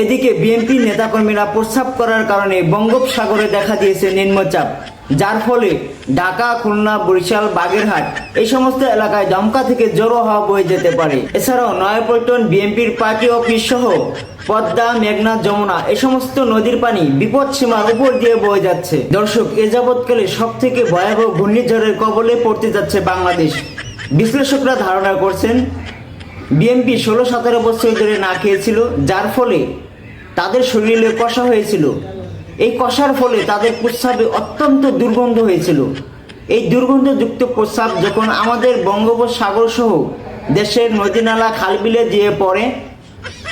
এদিকে বিএনপি নেতাকর্মীরা প্রস্রাব করার কারণে বঙ্গোপসাগরে দেখা দিয়েছে নিম্নচাপ, যার ফলে ঢাকা, খুলনা, বরিশাল, বাগেরহাট এই সমস্ত এলাকায় দমকা থেকে জোরো হাওয়া বয়ে যেতে পারে। এছাড়াও নয়াপল্টন বিএনপির পার্টি অফিস সহ পদ্মা, মেঘনা, যমুনা এই সমস্ত নদীর পানি বিপদ সীমার উপর দিয়ে বয়ে যাচ্ছে। দর্শক, এ যাবৎকালে সব থেকে ভয়াবহ ঘূর্ণিঝড়ের কবলে পড়তে যাচ্ছে বাংলাদেশ। বিশ্লেষকরা ধারণা করছেন বিএনপি 16-17 বছর ধরে না খেয়েছিল, যার ফলে তাদের শরীরে কষা হয়েছিল। এই কষার ফলে তাদের প্রস্রাবে অত্যন্ত দুর্গন্ধ হয়েছিল। এই দুর্গন্ধযুক্ত প্রস্রাব যখন আমাদের বঙ্গোপসাগর সহ দেশের নদীনালা, খালবিলে যেয়ে পড়ে,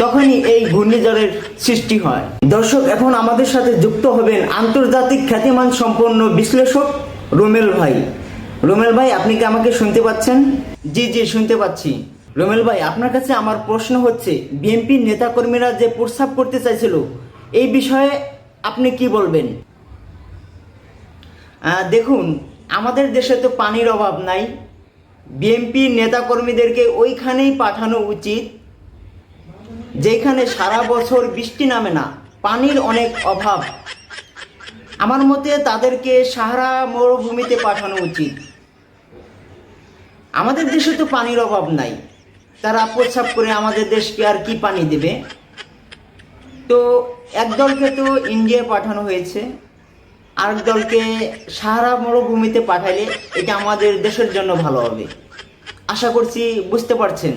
তখনই এই ঘূর্ণিঝড়ের সৃষ্টি হয়। দর্শক, এখন আমাদের সাথে যুক্ত হবেন আন্তর্জাতিক খ্যাতিমান সম্পন্ন বিশ্লেষক রুমেল ভাই। রুমেল ভাই, আপনি কি আমাকে শুনতে পাচ্ছেন? জি জি, শুনতে পাচ্ছি। রুমেল ভাই, আপনার কাছে আমার প্রশ্ন হচ্ছে, বিএনপির নেতাকর্মীরা যে প্রস্রাব করতে চাইছিল, এই বিষয়ে আপনি কি বলবেন? দেখুন, আমাদের দেশে তো পানির অভাব নাই। বিএনপির নেতাকর্মীদেরকে ওইখানেই পাঠানো উচিত যেখানে সারা বছর বৃষ্টি নামে না, পানির অনেক অভাব। আমার মতে তাদেরকে সাহারা মরুভূমিতে পাঠানো উচিত। আমাদের দেশে তো পানির অভাব নাই, তারা প্রস্রাব করে আমাদের দেশকে আর কি পানি দেবে? তো এক দলকে তো ইন্ডিয়া পাঠানো হয়েছে, আরেক দলকে সাহারা মরুভূমিতে পাঠাইলে এটা আমাদের দেশের জন্য ভালো হবে। আশা করছি বুঝতে পারছেন।